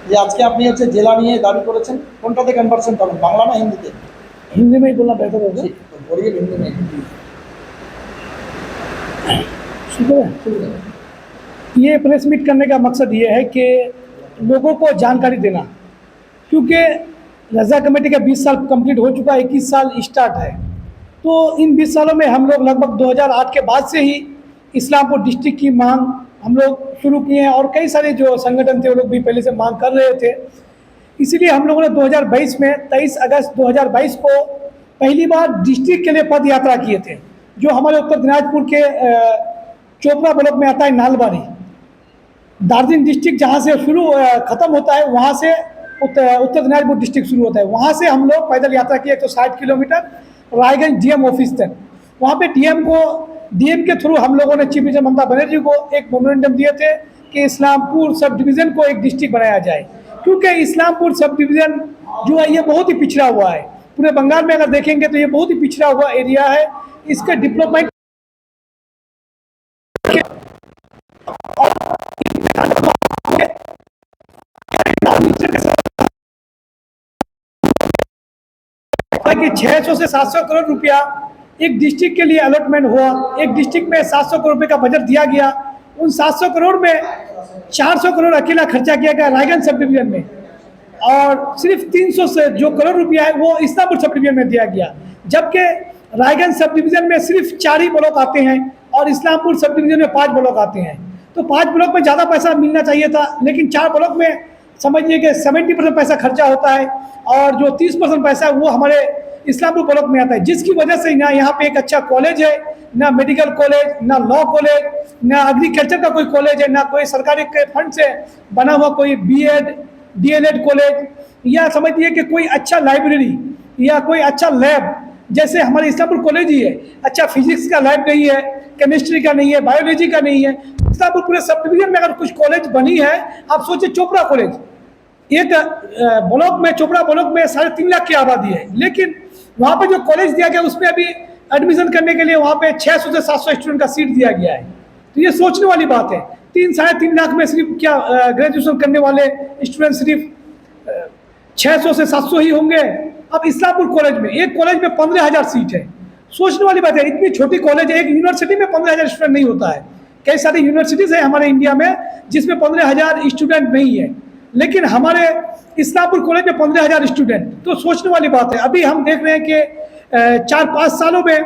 যে আজকে আপনি হচ্ছে জেলা নিয়ে দাবি করেছেন, কোনটাতে কনভার্সন করবেন, বাংলা না হিন্দিতে? हिंदी में ही बोलना बेहतर होगा। ठीक, तो बोलिए हिंदी में। शुक्र है। ये प्रेस मीट करने का मकसद ये है कि लोगों को जानकारी देना, क्योंकि रज़ा कमेटी का 20 साल कंप्लीट हो चुका है, 21 साल स्टार्ट है। तो इन 20 सालों में हम लोग लगभग 2008 के बाद से ही इस्लामपुर डिस्ट्रिक्ट की मांग हम लोग शुरू किए हैं, और कई सारे जो संगठन थे वो लोग भी पहले से मांग कर रहे थे। इसीलिए हम लोगों ने 2022 में 23 अगस्त 2022 को पहली बार डिस्ट्रिक्ट के लिए पद यात्रा किए थे, जो हमारे उत्तर दिनाजपुर के चोपड़ा ब्लॉक में आता है नालबारी। दार्जिलिंग डिस्ट्रिक्ट जहाँ से शुरू ख़त्म होता है, वहाँ से उत्तर दिनाजपुर डिस्ट्रिक्ट शुरू होता है। वहाँ से हम लोग पैदल यात्रा किए 160 किलोमीटर रायगंज डीएम ऑफिस तक। वहाँ पे डीएम के थ्रू हम लोगों ने चीफ मिनिस्टर ममता बनर्जी को एक मेमोरेंडम दिए थे कि इस्लामपुर सब डिवीज़न को एक डिस्ट्रिक्ट बनाया जाए, क्योंकि इस्लामपुर सब डिवीज़न जो है ये बहुत ही पिछड़ा हुआ है। पूरे बंगाल में अगर देखेंगे तो ये बहुत ही पिछड़ा हुआ एरिया है। इसका डेवलपमेंट कि 600 से 700 करोड़ रुपया एक डिस्ट्रिक्ट के लिए अलॉटमेंट हुआ। एक डिस्ट्रिक्ट में 700 करोड़ रुपये का बजट दिया गया। उन 700 करोड़ में 400 करोड़ अकेला खर्चा किया गया रायगंज सब डिवीजन में, और सिर्फ 300 से जो करोड़ रुपया है वो इस्लामपुर सब डिवीजन में दिया गया। जबकि रायगंज सब डिवीजन में सिर्फ 4 ही ब्लॉक आते हैं और इस्लामपुर सब डिवीजन में 5 ब्लॉक आते हैं। तो 5 ब्लॉक में ज़्यादा पैसा मिलना चाहिए था, लेकिन 4 ब्लॉक में समझिए कि 70% पैसा खर्चा होता है, और जो 30% पैसा है वो हमारे इस्लामपुर ब्लॉक में आता है, जिसकी वजह से ना यहाँ पे एक अच्छा कॉलेज है, ना मेडिकल कॉलेज, ना लॉ कॉलेज, ना एग्रीकल्चर का कोई कॉलेज है, ना कोई सरकारी के फंड से बना हुआ कोई बीएड डीएलएड कॉलेज, या समझिए कि कोई अच्छा लाइब्रेरी या कोई अच्छा लैब, जैसे हमारे इस्लामपुर कॉलेज ही है। अच्छा फिजिक्स का लैब नहीं है, केमिस्ट्री का नहीं है, बायोलॉजी का नहीं है। इस्लामपुर पूरे सब डिवीजन में अगर कुछ कॉलेज बनी है, आप सोचिए चोपड़ा कॉलेज, एक ब्लॉक में, चोपड़ा ब्लॉक में 3.5 लाख की आबादी है, लेकिन वहाँ पे जो कॉलेज दिया गया उसमें अभी एडमिशन करने के लिए वहाँ पे 600 से 700 स्टूडेंट का सीट दिया गया है। तो ये सोचने वाली बात है। 3-3.5 लाख में सिर्फ क्या ग्रेजुएशन करने वाले स्टूडेंट सिर्फ 600 से 700 ही होंगे। अब इस्लामपुर कॉलेज में, एक कॉलेज में 15,000 सीट है। सोचने वाली बात है, इतनी छोटी कॉलेज है। एक यूनिवर्सिटी में 15,000 स्टूडेंट नहीं होता है। कई सारी यूनिवर्सिटीज़ है हमारे इंडिया में जिसमें 15,000 स्टूडेंट नहीं है, लेकिन हमारे इस्लामपुर कॉलेज में 15,000 स्टूडेंट। तो सोचने वाली बात है। अभी हम देख रहे हैं कि 4-5 सालों में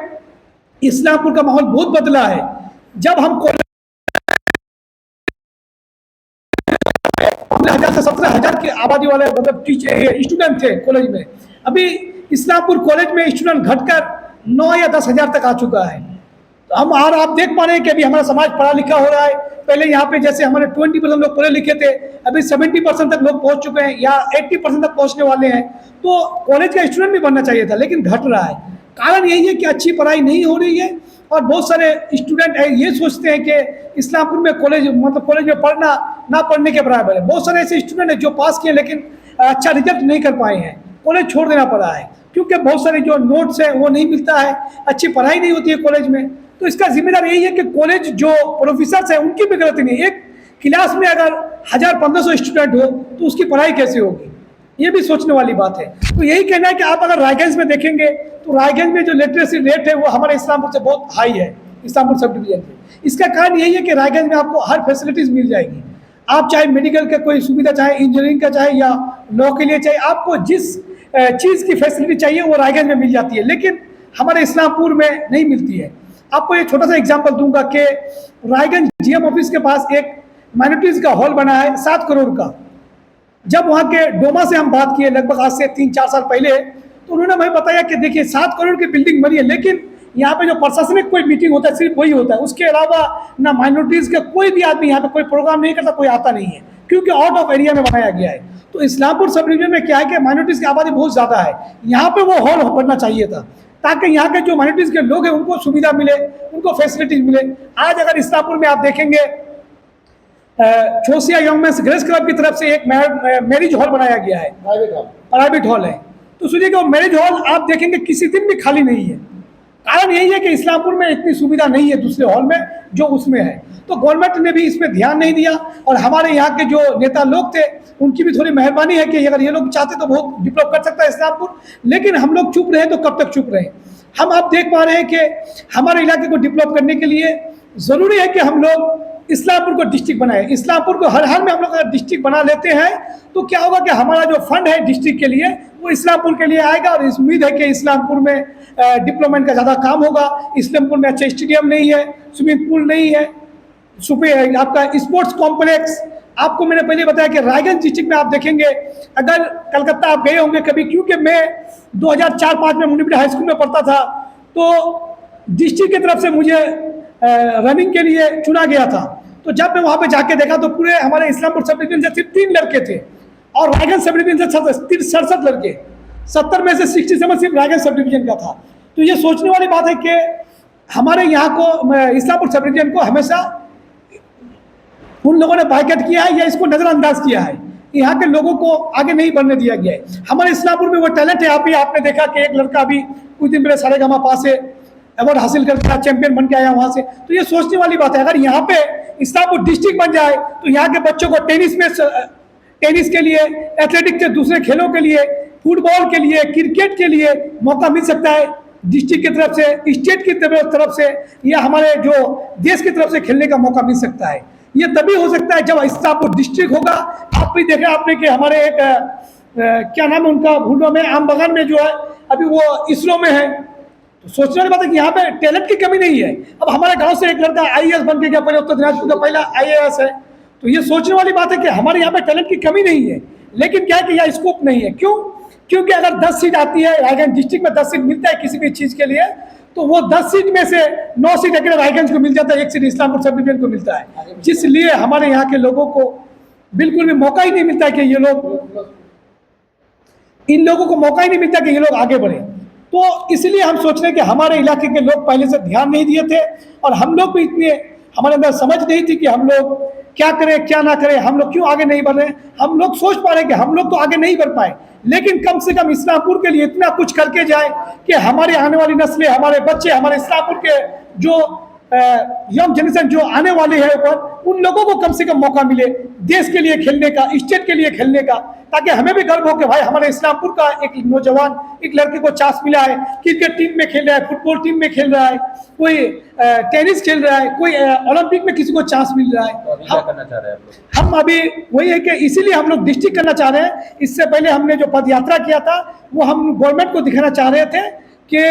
इस्लामपुर का माहौल बहुत बदला है। जब हम 15,000 से 17,000 की आबादी वाले मतलब स्टूडेंट थे कॉलेज में, अभी इस्लामपुर कॉलेज में स्टूडेंट घटकर 9 या 10,000 तक आ चुका है। तो हम और आप देख पा रहे हैं कि अभी हमारा समाज पढ़ा लिखा हो रहा है। पहले यहाँ पे जैसे हमारे 20% लोग पढ़े लिखे थे, अभी 70% तक लोग पहुँच चुके हैं या 80% तक पहुँचने वाले हैं। तो कॉलेज का स्टूडेंट भी बनना चाहिए था, लेकिन घट रहा है। कारण यही है कि अच्छी पढ़ाई नहीं हो रही है, और बहुत सारे स्टूडेंट ये सोचते हैं कि इस्लामपुर में कॉलेज मतलब कॉलेज में पढ़ना ना पढ़ने के बराबर है। बहुत सारे ऐसे स्टूडेंट हैं जो पास किए लेकिन अच्छा रिजल्ट नहीं कर पाए हैं, कॉलेज छोड़ देना पड़ा है, क्योंकि बहुत सारे जो नोट्स है वो नहीं मिलता है, अच्छी पढ़ाई नहीं होती है कॉलेज में। तो इसका जिम्मेदार यही है कि कॉलेज जो प्रोफेसर्स हैं उनकी भी गलती नहीं है। एक क्लास में अगर 1000-1500 स्टूडेंट हो तो उसकी पढ़ाई कैसे होगी, ये भी सोचने वाली बात है। तो यही कहना है कि आप अगर रायगंज में देखेंगे तो रायगंज में जो लिटरेसी रेट है वो हमारे इस्लामपुर से बहुत हाई है, इस्लामपुर सब डिवीजन में। इसका कारण यही है कि रायगंज में आपको हर फैसिलिटीज़ मिल जाएगी। आप चाहे मेडिकल का कोई सुविधा, चाहे इंजीनियरिंग का, चाहे या लॉ के लिए चाहिए, आपको जिस चीज़ की फैसिलिटी चाहिए वो रायगंज में मिल जाती है, लेकिन हमारे इस्लामपुर में नहीं मिलती है। आपको एक छोटा सा एग्जांपल दूंगा कि रायगंज डीएम ऑफिस के पास एक माइनॉरिटीज़ का हॉल बना है 7 करोड़ का। जब वहाँ के डोमा से हम बात किए लगभग आज से 3-4 साल पहले, तो उन्होंने हमें बताया कि देखिए 7 करोड़ की बिल्डिंग बनी है, लेकिन यहाँ पे जो प्रशासनिक कोई मीटिंग होता है सिर्फ वही होता है। उसके अलावा ना माइनॉरिटीज़ का कोई भी आदमी यहाँ पे कोई प्रोग्राम नहीं करता, कोई आता नहीं है, क्योंकि आउट ऑफ एरिया में बनाया गया है। तो इस्लामपुर सब डिवीजन में क्या है कि माइनॉरिटीज़ की आबादी बहुत ज़्यादा है। यहाँ पे वो हॉल बनना चाहिए था, ताकि यहाँ के जो माइनॉरिटीज़ के लोग हैं उनको सुविधा मिले, उनको फैसिलिटीज मिले। आज अगर इस्लामपुर में आप देखेंगे चौसिया यंग मैंस गर्ल्स क्लब की तरफ से एक मैरिज हॉल बनाया गया है, प्राइवेट हॉल है। तो सुनिए कि वो मैरिज हॉल आप देखेंगे किसी दिन भी खाली नहीं है। कारण यही है कि इस्लामपुर में इतनी सुविधा नहीं है दूसरे हॉल में जो उसमें है। तो गवर्नमेंट ने भी इसमें ध्यान नहीं दिया, और हमारे यहाँ के जो नेता लोग थे उनकी भी थोड़ी मेहरबानी है कि अगर ये लोग चाहते तो बहुत डेवलप कर सकता है इस्लामपुर, लेकिन हम लोग चुप रहे तो कब तक चुप रहे। हम आप देख पा रहे हैं कि हमारे इलाके को डेवलप करने के लिए ज़रूरी है कि हम लोग इस्लामपुर को डिस्ट्रिक्ट बनाए। इस्लामपुर को हर हाल में हम लोग अगर डिस्ट्रिक्ट बना लेते हैं तो क्या होगा कि हमारा जो फंड है डिस्ट्रिक्ट के लिए वो इस्लामपुर के लिए आएगा, और इस उम्मीद है कि इस्लामपुर में डेवलपमेंट का ज़्यादा काम होगा। इस्लामपुर में अच्छा स्टेडियम नहीं है, स्विमिंग पूल नहीं है, आपका स्पोर्ट्स कॉम्प्लेक्स। आपको मैंने पहले बताया कि रायगंज डिस्ट्रिक्ट में आप देखेंगे, अगर कलकत्ता आप गए होंगे कभी, क्योंकि मैं 2004-05 में मुनिबिड हाई स्कूल में पढ़ता था, तो डिस्ट्रिक्ट की तरफ से मुझे रनिंग के लिए चुना गया था। तो जब मैं वहाँ पे जाके देखा तो पूरे हमारे इस्लामपुर सब डिवीजन से सिर्फ 3 लड़के थे, और रायगंज सब डिवीजन से 67 लड़के, 70 में से 67 सिर्फ रायगंज सब डिवीजन का था। तो ये सोचने वाली बात है कि हमारे यहाँ को, इस्लामपुर सब डिवीजन को हमेशा उन लोगों ने बाइकआउट किया है या इसको नज़रअंदाज किया है, यहाँ के लोगों को आगे नहीं बढ़ने दिया गया है। हमारे इस्लामपुर में वो टैलेंट है। आपने देखा कि एक लड़का अभी कुछ दिन पहले सारेगामा पास से अवार्ड हासिल करके चैंपियन बन के आया वहाँ से। तो ये सोचने वाली बात है, अगर यहाँ पे इस्लामपुर डिस्ट्रिक्ट बन जाए तो यहाँ के बच्चों को टेनिस के लिए, एथलेटिक्स के दूसरे खेलों के लिए, फुटबॉल के लिए, क्रिकेट के लिए मौका मिल सकता है डिस्ट्रिक्ट की तरफ से, स्टेट की तरफ से, या हमारे जो देश की तरफ से खेलने का मौका मिल सकता है। ये तभी हो सकता है जब इस्लामपुर डिस्ट्रिक्ट होगा। आप भी देखा आपने कि हमारे एक क्या नाम है उनका, भूलो में, आम बगान में जो है अभी वो इसरो में है। तो सोचने वाली बात है कि यहाँ पे टैलेंट की कमी नहीं है। अब हमारे गांव से एक लड़का IAS बन के गया, पहले उत्तर दिनाजपुर का पहला IAS है। तो ये सोचने वाली बात है कि हमारे यहाँ पे टैलेंट की कमी नहीं है, लेकिन क्या है कि यहाँ स्कोप नहीं है। क्यों? क्योंकि अगर 10 सीट आती है रायगंज डिस्ट्रिक्ट में, 10 सीट मिलता है किसी भी चीज़ के लिए, तो वो 10 सीट में से 9 सीट अगर रायगंज को मिल जाता है, 1 सीट इस्लामपुर सब डिवीजन को मिलता है, जिसलिए हमारे यहाँ के लोगों को बिल्कुल भी मौका ही नहीं मिलता कि ये लोग, इन लोगों को मौका ही नहीं मिलता कि ये लोग आगे बढ़े। तो इसलिए हम सोच रहे हैं कि हमारे इलाके के लोग पहले से ध्यान नहीं दिए थे, और हम लोग भी इतने, हमारे अंदर समझ नहीं थी कि हम लोग क्या करें क्या ना करें, हम लोग क्यों आगे नहीं बढ़ रहे। हम लोग सोच पा रहे हैं कि हम लोग तो आगे नहीं बढ़ पाए, लेकिन कम से कम इस्लामपुर के लिए इतना कुछ करके जाए कि हमारे आने वाली नस्लें, हमारे बच्चे, हमारे इस्लामपुर के जो यंग जनरेशन जो आने वाले हैं ऊपर, उन लोगों को कम से कम मौका मिले देश के लिए खेलने का, स्टेट के लिए खेलने का, ताकि हमें भी गर्व हो कि भाई हमारे इस्लामपुर का एक नौजवान, एक लड़के को चांस मिला है, क्रिकेट टीम में खेल रहा है, फुटबॉल टीम में खेल रहा है, कोई टेनिस खेल रहा है, कोई ओलंपिक में किसी को चांस मिल रहा है। हम अभी वही है कि इसीलिए हम लोग डिस्ट्रिक्ट करना चाह रहे हैं। इससे पहले हमने जो पद यात्रा किया था वो हम गवर्नमेंट को दिखाना चाह रहे थे कि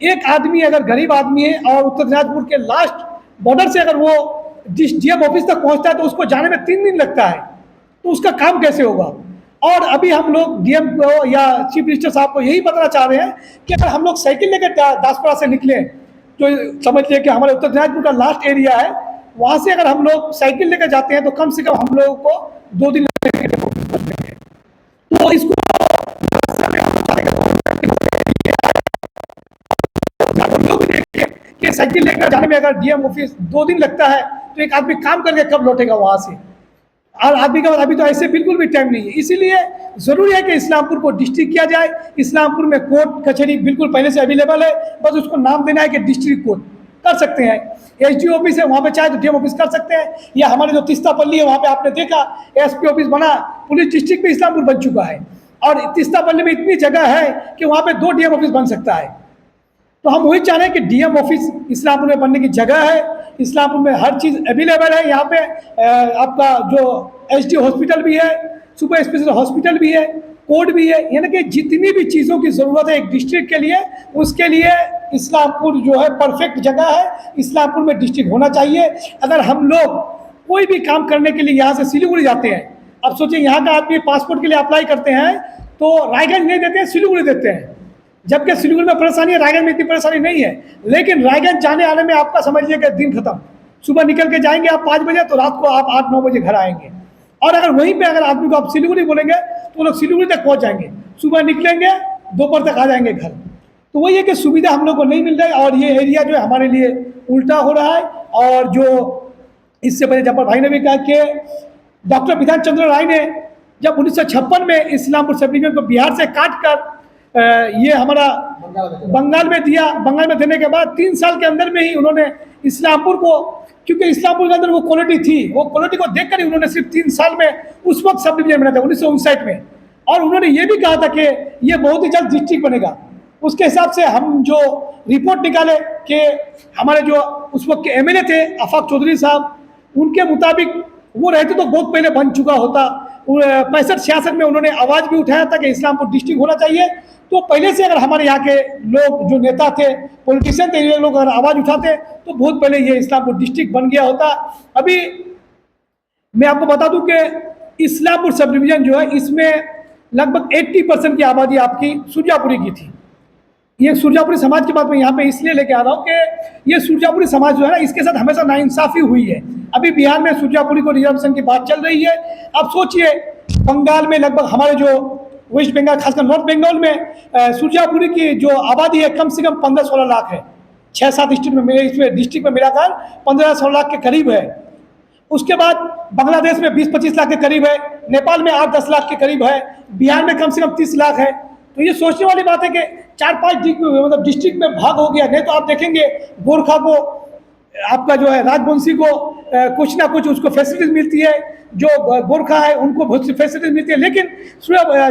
एक आदमी अगर गरीब आदमी है और उत्तर दिनाजपुर के लास्ट बॉर्डर से अगर वो डीएम ऑफिस तक पहुंचता है तो उसको जाने में 3 दिन लगता है, तो उसका काम कैसे होगा। और अभी हम लोग डीएम को या चीफ मिनिस्टर साहब को यही बताना चाह रहे हैं कि अगर हम लोग साइकिल लेकर दासपुरा से निकले, तो समझ लिया कि हमारे उत्तर दिनाजपुर का लास्ट एरिया है, वहाँ से अगर हम लोग साइकिल लेकर जाते हैं तो कम से कम हम लोगों को 2 दिन लगेंगे। तो इसको कि साइकिल लेकर जाने में अगर डीएम ऑफिस 2 दिन लगता है तो एक आदमी काम करके कब लौटेगा वहाँ से। और आदमी का अभी तो ऐसे बिल्कुल भी टाइम नहीं है। इसीलिए ज़रूरी है कि इस्लामपुर को डिस्ट्रिक्ट किया जाए। इस्लामपुर में कोर्ट कचहरी बिल्कुल पहले से अवेलेबल है, बस उसको नाम देना है कि डिस्ट्रिक्ट कोर्ट कर सकते हैं। एसडीओ ऑफिस है, वहाँ पे चाहे तो डीएम ऑफिस कर सकते हैं, या हमारे जो तिस्तापल्ली है वहाँ पे आपने देखा एसपी ऑफिस बना, पुलिस डिस्ट्रिक्ट में इस्लामपुर बन चुका है। और तिस्तापल्ली में इतनी जगह है कि वहाँ पे 2 डीएम ऑफिस बन सकता है। तो हम वही चाह रहे हैं कि डीएम ऑफिस इस्लामपुर में बनने की जगह है, इस्लामपुर में हर चीज़ अवेलेबल है। यहाँ पे आपका जो एसडी हॉस्पिटल भी है, सुपर स्पेशल हॉस्पिटल भी है, कोर्ट भी है, यानी कि जितनी भी चीज़ों की ज़रूरत है एक डिस्ट्रिक्ट के लिए, उसके लिए इस्लामपुर जो है परफेक्ट जगह है। इस्लामपुर में डिस्ट्रिक्ट होना चाहिए। अगर हम लोग कोई भी काम करने के लिए यहाँ से सिलीगुड़ी जाते हैं, अब सोचिए यहाँ का आदमी पासपोर्ट के लिए अप्लाई करते हैं तो रायगंज नहीं देते हैं, सिलीगुड़ी देते हैं, जबकि सिलीगुड़ी में परेशानी है, रायगंज में इतनी परेशानी नहीं है। लेकिन रायगंज जाने आने में आपका समझिए कि दिन खत्म। सुबह निकल के जाएंगे आप 5 बजे, तो रात को आप 8-9 बजे घर आएंगे। और अगर वहीं पे अगर आदमी को आप सिलीगुड़ी बोलेंगे तो लोग सिलीगुड़ी तक पहुंच जाएंगे, सुबह निकलेंगे दोपहर तक आ जाएंगे घर। तो वही है कि सुविधा हम लोग को नहीं मिल रही, और ये एरिया जो है हमारे लिए उल्टा हो रहा है। और जो इससे पहले जब्बार भाई ने भी कहा कि डॉक्टर विधान चंद्र राय ने जब 1956 में इस्लामपुर सब डिवीजन को बिहार से काट कर ये हमारा बंगाल में दिया। बंगाल में देने के बाद 3 साल के अंदर में ही उन्होंने इस्लामपुर को, क्योंकि इस्लामपुर के अंदर वो क्वालिटी थी, वो क्वालिटी को देखकर ही उन्होंने सिर्फ 3 साल में उस वक्त सब डिवीजन बनाया था 1959 में। और उन्होंने ये भी कहा था कि ये बहुत ही जल्द डिस्ट्रिक्ट बनेगा। उसके हिसाब से हम जो रिपोर्ट निकाले कि हमारे जो उस वक्त के एमएलए थे आफाक चौधरी साहब, उनके मुताबिक वो रहते तो बहुत पहले बन चुका होता। 65-66 में उन्होंने आवाज़ भी उठाया था कि इस्लामपुर डिस्ट्रिक्ट होना चाहिए। तो पहले से अगर हमारे यहाँ के लोग जो नेता थे, पॉलिटिशियन थे, ये लोग अगर आवाज़ उठाते तो बहुत पहले ये इस्लामपुर डिस्ट्रिक्ट बन गया होता। अभी मैं आपको बता दूं कि इस्लामपुर सब डिवीजन जो है इसमें लगभग 80% की आबादी आपकी सुरजापुरी की थी। ये सुरजापुरी समाज की बात मैं यहाँ पे इसलिए लेके आ रहा हूँ कि ये सुरजापुरी समाज जो है ना, इसके साथ हमेशा नाइंसाफ़ी हुई है। अभी बिहार में सुरजापुरी को रिजर्वेशन की बात चल रही है। अब सोचिए बंगाल में लगभग हमारे जो वेस्ट बंगाल, खासकर नॉर्थ बंगाल में सुरजापुरी की जो आबादी है कम से कम 15-16 लाख है। 6-7 डिस्ट्रिक्ट में मिलाकर 15-16 लाख के करीब है। उसके बाद बांग्लादेश में 20-25 लाख के करीब है, नेपाल में 8-10 लाख के करीब है, बिहार में कम से कम 30 लाख है। तो ये सोचने वाली बात है कि 4-5 मतलब डिस्ट्रिक्ट में भाग हो गया। नहीं तो आप देखेंगे गोरखा को, आपका जो है राजवंशी को कुछ ना कुछ उसको फैसिलिटीज मिलती है, जो गोरखा है उनको बहुत सी फैसिलिटीज मिलती है। लेकिन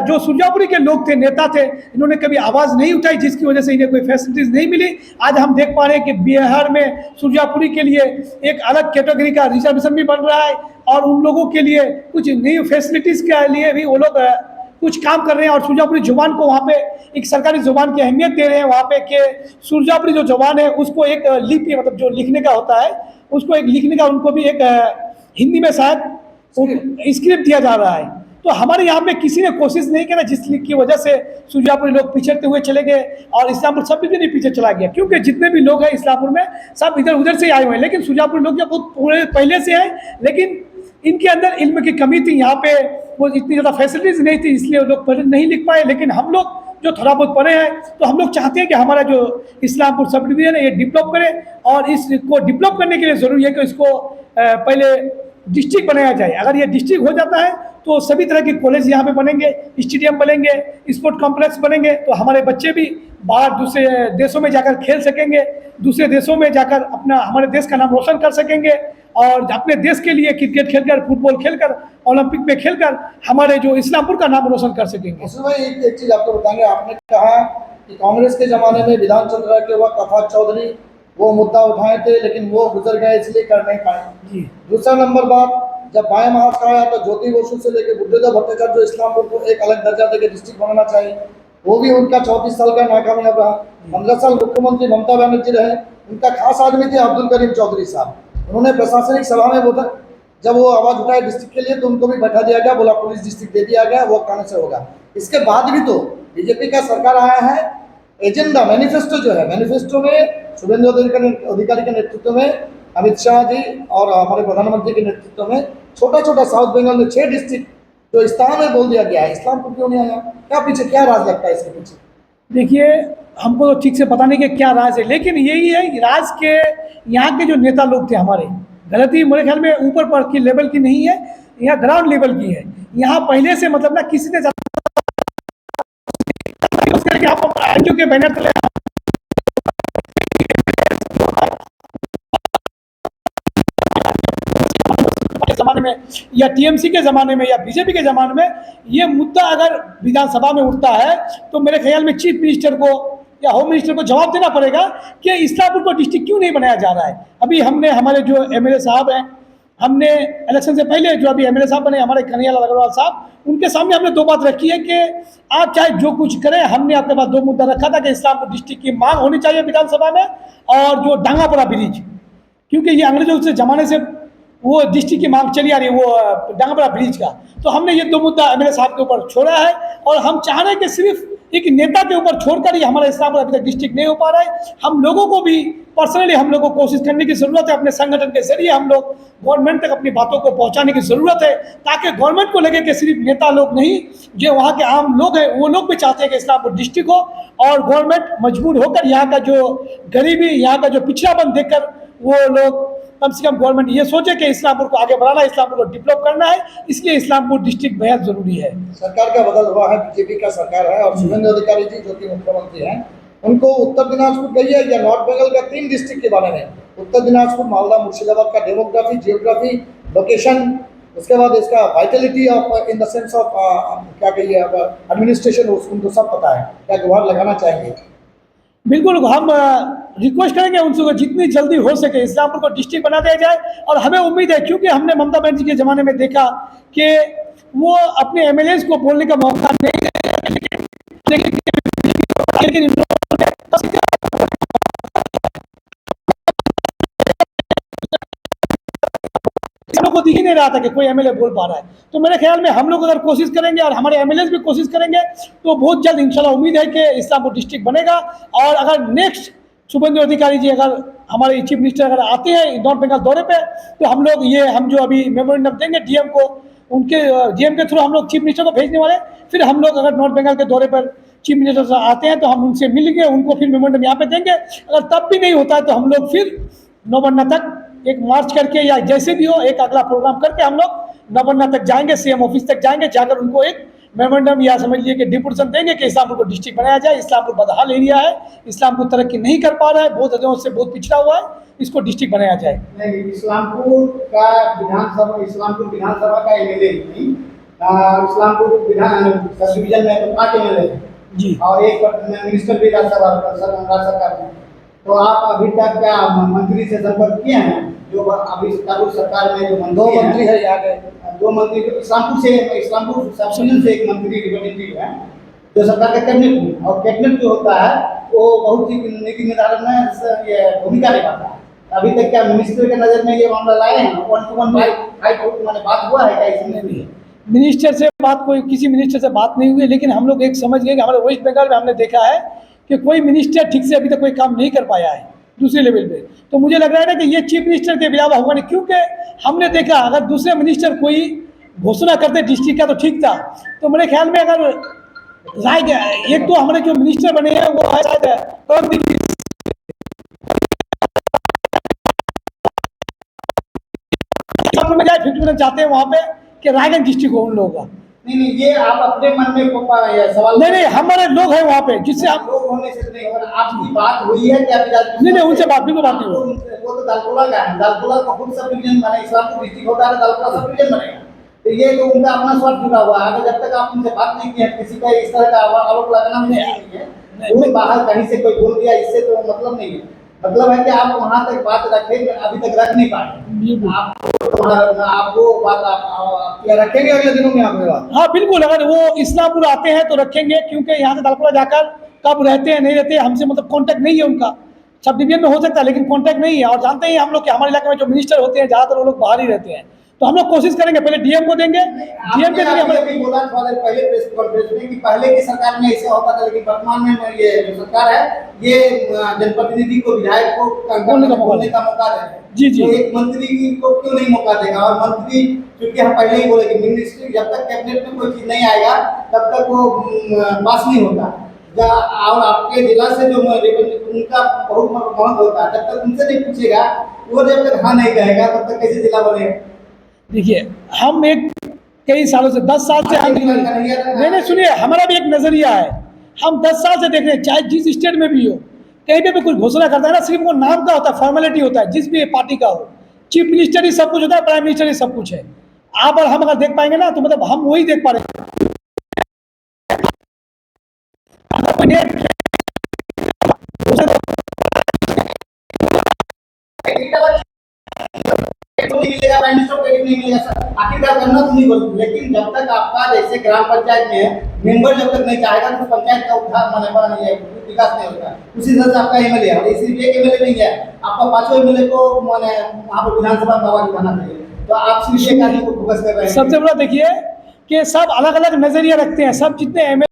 जो सुरजापुरी के लोग थे, नेता थे, इन्होंने कभी आवाज़ नहीं उठाई, जिसकी वजह से इन्हें कोई फैसिलिटीज नहीं मिली। आज हम देख पा रहे हैं कि बिहार में सुरजापुरी के लिए एक अलग कैटेगरी का रिजर्वेशन भी बन रहा है और उन लोगों के लिए कुछ नई फैसिलिटीज़ के लिए भी वो लोग कुछ काम कर रहे हैं। और सुरजापुरी जुबान को वहाँ पे एक सरकारी जुबान की अहमियत दे रहे हैं वहाँ पे, कि सुरजापुरी जो जुबान है उसको एक लिपि, मतलब जो लिखने का होता है उसको एक लिखने का, उनको भी एक हिंदी में शायद स्क्रिप्ट दिया जा रहा है। तो हमारे यहाँ पे किसी ने कोशिश नहीं करा, जिसकी वजह से सुरजापुरी लोग पिछड़ते हुए चले गए और इस्लामपुर सब भी नहीं पीछे चला गया। क्योंकि जितने भी लोग हैं इस्लामपुर में सब इधर उधर से आए हुए हैं, लेकिन सुरजापुरी लोग जब बहुत पूरे पहले से हैं, लेकिन इनके अंदर इल्म की कमी थी। यहाँ पे वो इतनी ज़्यादा फैसिलिटीज़ नहीं थी, इसलिए लोग पढ़ नहीं लिख पाए। लेकिन हम लोग जो थोड़ा बहुत पढ़े हैं, तो हम लोग चाहते हैं कि हमारा जो इस्लामपुर सब डिवीजन है ये डेवलप करे। और इसको डेवलप करने के लिए ज़रूरी है कि इसको पहले डिस्ट्रिक्ट बनाया जाए। अगर ये डिस्ट्रिक्ट हो जाता है तो सभी तरह के कॉलेज यहाँ पे बनेंगे, स्टेडियम बनेंगे, स्पोर्ट कॉम्प्लेक्स बनेंगे, तो हमारे बच्चे भी बाहर दूसरे देशों में जाकर खेल सकेंगे, दूसरे देशों में जाकर अपना हमारे देश का नाम रोशन कर सकेंगे और अपने देश के लिए क्रिकेट खेलकर, फुटबॉल खेलकर, ओलंपिक में खेलकर हमारे जो इस्लामपुर का नाम रोशन कर सकेंगे। उसमें भाई एक चीज़ आपको बताएंगे, आपने कहा कि कांग्रेस के ज़माने में विधान चंद्र के वक्त आफाक चौधरी वो मुद्दा उठाए थे, लेकिन वो गुजर गए इसलिए कर नहीं पाए जी। दूसरा नंबर बात, जब बाएं महाराष्ट्र आया तो ज्योति बसु से लेकर बुद्धदेव भट्टाचार्य जो इस्लामपुर को एक अलग दर्जा देकर डिस्ट्रिक्ट बनाना चाहिए, वो भी उनका 34 साल का नाकामयाब रहा। 15 साल मुख्यमंत्री ममता बनर्जी रहे, उनका खास आदमी थे अब्दुल करीम चौधरी साहब। उन्होंने प्रशासनिक सभा में बोला, जब वो आवाज़ उठाए डिस्ट्रिक्ट के लिए तो उनको भी बैठा दिया गया, बोला पुलिस डिस्ट्रिक्ट दे दिया गया, वो कहने से होगा। इसके बाद भी तो बीजेपी का सरकार आया है, एजेंडा मैनिफेस्टो जो है, मैनिफेस्टो में शुभेंदु अधिकारी के नेतृत्व में, अमित शाह जी और हमारे प्रधानमंत्री के नेतृत्व में छोटा छोटा साउथ बंगाल में 6 डिस्ट्रिक्ट जो इस्लाम में बोल दिया गया है। इस्लामपुर क्यों नहीं आया? क्या पीछे क्या राज लगता है इसके पीछे? देखिए, हमको तो ठीक से पता नहीं कि क्या राज है, लेकिन यही है राज के यहाँ के जो नेता लोग थे हमारे, गलती मेरे ख्याल में ऊपर पर की लेवल की नहीं है, यहाँ ग्राउंड लेवल की है। यहाँ पहले से मतलब ना किसी ने के बैनर तले ज़माने में या टीएमसी के ज़माने में या बीजेपी के ज़माने में ये मुद्दा अगर विधानसभा में उठता है तो मेरे ख्याल में चीफ मिनिस्टर को या होम मिनिस्टर को जवाब देना पड़ेगा कि इस्लामपुर को डिस्ट्रिक्ट क्यों नहीं बनाया जा रहा है। अभी हमने हमारे जो एमएलए साहब हैं, हमने इलेक्शन से पहले जो अभी एमएलए साहब बने हमारे कन्हैयालाल अग्रवाल साहब, उनके सामने हमने 2 बात रखी है कि आप चाहे जो कुछ करें, हमने आपके पास 2 मुद्दा रखा था कि इस्लामपुर डिस्ट्रिक्ट की मांग होनी चाहिए विधानसभा में, और जो डांगापुरा ब्रिज, क्योंकि ये अंग्रेजों से ज़माने से वो डिस्ट्रिक्ट की मांग चली आ रही है, वो डांगापुरा ब्रिज का। तो हमने ये 2 मुद्दा एमएलए साहब के ऊपर छोड़ा है और हम चाह रहे हैं कि सिर्फ एक नेता के ऊपर छोड़कर ही हमारा इस्लामपुर अभी तक डिस्ट्रिक्ट नहीं हो पा रहा है। हम लोगों को भी पर्सनली हम लोगों को कोशिश करने की ज़रूरत है, अपने संगठन के जरिए हम लोग गवर्नमेंट तक अपनी बातों को पहुंचाने की ज़रूरत है, ताकि गवर्नमेंट को लगे कि सिर्फ नेता लोग नहीं, जो वहाँ के आम लोग हैं वो लोग भी चाहते हैं कि इस्लामपुर डिस्ट्रिक्ट हो, और गवर्नमेंट मजबूर होकर यहाँ का जो गरीबी, यहाँ का जो पिछड़ापन देखकर वो लोग कम से कम गवर्नमेंट ये सोचे कि इस्लामपुर को आगे बढ़ाना है, इस्लामपुर को डेवलप करना है, इसलिए इस्लामपुर डिस्ट्रिक्ट बेहद ज़रूरी है। सरकार का बदल हुआ है, बीजेपी का सरकार है और शुभेंदु अधिकारी जी जो कि मुख्यमंत्री हैं, उनको उत्तर दिनाजपुर कहिए या नॉर्थ बंगाल का 3 डिस्ट्रिक्ट के बारे में, उत्तर दिनाजपुर, मालदा, मुर्शिदाबाद का डेमोग्राफी, जियोग्राफी, लोकेशन, उसके बाद इसका Vitality of in the sense of क्या कहिए अब एडमिनिस्ट्रेशन, उनको सब पता है। क्या गुहार लगाना चाहेंगे? बिल्कुल, हम रिक्वेस्ट करेंगे उनसे कि जितनी जल्दी हो सके इस्लामपुर को डिस्ट्रिक्ट बना दिया जाए। और हमें उम्मीद है, क्योंकि हमने ममता बनर्जी के ज़माने में देखा कि वो अपने एमएलएज को बोलने का मौका नहीं देते, लेकिन इन लोगों ने हम लोग को दिख ही नहीं रहा था कि कोई एमएलए बोल पा रहा है। तो मेरे ख्याल में हम लोग अगर कोशिश करेंगे और हमारे एमएलएज भी कोशिश करेंगे तो बहुत जल्द इंशाल्लाह उम्मीद है कि इस्लामपुर डिस्ट्रिक्ट बनेगा। और अगर नेक्स्ट शुभेंदु अधिकारी जी अगर हमारे चीफ मिनिस्टर अगर आते हैं नॉर्थ बंगाल दौरे पे, तो हम जो अभी मेमोरेंडम देंगे डीएम को, उनके डीएम के थ्रू हम लोग चीफ मिनिस्टर को भेजने वाले। फिर हम लोग अगर नॉर्थ बंगाल के दौरे पर चीफ मिनिस्टर आते हैं तो हम उनसे मिलेंगे, उनको फिर मेमोरेंडम यहाँ पे देंगे। अगर तब भी नहीं होता है तो हम लोग फिर नौबन्ना तक एक मार्च करके या जैसे भी हो एक अगला प्रोग्राम करके हम लोग नौबन्ना तक जाएंगे, सीएम ऑफिस तक जाएंगे, जाकर उनको एक मेमोरेंडम या समझ लीजिए कि डिपुटेशन देंगे कि इस्लामपुर को डिस्ट्रिक्ट बनाया जाए। इस्लामपुर बदहाल एरिया है, इस्लामपुर तरक्की नहीं कर पा रहा है, बहुत जगहों से बहुत पिछड़ा हुआ है, इसको डिस्ट्रिक्ट बनाया जाए। नहीं, इस्लामपुर इस्लामपुर विधानसभा का एमएलए नहीं, इस्लामपुर विधान सब डिवीजन में तो 5 एमएलए जी, और एक मिनिस्टर भी राज्य सरकार में। तो आप अभी तक क्या मंत्री से संपर्क किए हैं? जो अभी सरकार में जो 2 मंत्री है यहाँ के, 2 मंत्री इस्लामपुर सब डिवीजन से एक मंत्री रिप्रेजेंटेटिव है जो सरकार के कैबिनेट में, और कैबिनेट जो होता है वो बहुत ही नीति निर्धारण में ये भूमिका निभाता है। अभी तक क्या मिनिस्टर के नजर में ये मामला लाए हैं? 1-to-1 मैंने बात हुआ है क्या इसमें भी? मिनिस्टर से बात, कोई किसी मिनिस्टर से बात नहीं हुई, लेकिन हम लोग एक समझ गए कि हमारे वेस्ट बंगाल में हमने देखा है कि कोई मिनिस्टर ठीक से अभी तक कोई काम नहीं कर पाया है दूसरे लेवल पे। तो मुझे लग रहा है ना कि ये चीफ मिनिस्टर के अलावा होगा नहीं, क्योंकि हमने देखा अगर दूसरे मिनिस्टर कोई घोषणा करते डिस्ट्रिक्ट का तो ठीक था। तो मेरे ख्याल में अगर एक तो हमारे जो मिनिस्टर बने हैं वो है शायद में जाए 50% चाहते हैं वहाँ पे कि रायगंज डिस्ट्रिक्ट हो उन लोगों का। नहीं, ये आप अपने मन में सवाल नहीं, हमारे लोग हैं वहाँ पे जिससे आप लोग होने से नहीं, और आपकी बात हुई है क्या? नहीं, उनसे बात भी बात नहीं हुई। वो तो दालकोला का है, दालकोला का खुद सब डिवीजन बना, इस्लामपुर डिस्ट्रिक्ट होता है, दालकोला सब डिवीजन बनेगा। तो ये तो उनका अपना स्वार्थ जुड़ा हुआ है। अगर जब तक आप उनसे बात नहीं की है, किसी का इस तरह का आरोप लगाना नहीं है, वो बाहर कहीं से कोई बोल दिया, इससे तो मतलब नहीं है। मतलब है कि आप वहाँ तक बात रखें, अभी तक रख नहीं पाए। आपको बात क्या रखेंगे अगले दिनों में आपके बात? हाँ बिल्कुल, अगर वो इस्लामपुर आते हैं तो रखेंगे, क्योंकि यहाँ से दालकोला जाकर कब रहते हैं नहीं रहते हैं हमसे मतलब कांटेक्ट नहीं है उनका। सब डिवीजन में हो सकता है लेकिन कांटेक्ट नहीं है। और जानते हैं हम लोग कि हमारे इलाके में जो मिनिस्टर होते हैं ज़्यादातर वो लोग बाहर ही रहते हैं। तो हम लोग कोशिश करेंगे, पहले डीएम को देंगे, डीएम के देंगे। हमारे भी बोला था पहले प्रेस कॉन्फ्रेंस में कि पहले की सरकार में ऐसे होता था, लेकिन वर्तमान में ये जो सरकार है ये जनप्रतिनिधि को, विधायक को बोलने का मौका दे रहे हैं। जी जी, तो एक मंत्री को क्यों नहीं मौका देगा? और मंत्री, क्योंकि हम पहले ही बोले कि मिनिस्ट्री जब तक कैबिनेट में कोई चीज नहीं आएगा तब तक वो पास नहीं होता। और आपके जिला से जो उनका बहुत महत्व होता है, जब तक उनसे नहीं पूछेगा, वो जब तक हाँ नहीं कहेगा तब तक कैसे जिला बनेगा? देखिए हम कई सालों से 10 साल से हम नहीं सुनिए, हमारा भी एक नजरिया है। हम 10 साल से देख रहे हैं, चाहे जिस स्टेट में भी हो, कहीं पे भी कुछ घोषणा करता है ना, सिर्फ वो नाम का होता है, फॉर्मेलिटी होता है। जिस भी पार्टी का हो, चीफ मिनिस्टर ही सब कुछ होता है, प्राइम मिनिस्टर ही सब कुछ है। आप और हम अगर देख पाएंगे ना तो मतलब हम वही देख पा रहे हैं। आखिरकार करना तो नहीं बोलते, लेकिन जब तक आपका जैसे ग्राम पंचायत में मेंबर जब तक नहीं चाहेगा तो पंचायत का उद्धार माने विकास नहीं होगा। उसी तरह से आपका एमएलए है, सिर्फ एक एमएलए नहीं है, आपका 5 एमएलए को माने वहाँ पर विधानसभा में आवाज उठाना चाहिए। तो आप सिर्फ एक आदमी को फोकस कर रहे हैं। सबसे बड़ा देखिए कि सब अलग अलग नजरिया रखते हैं, सब जितने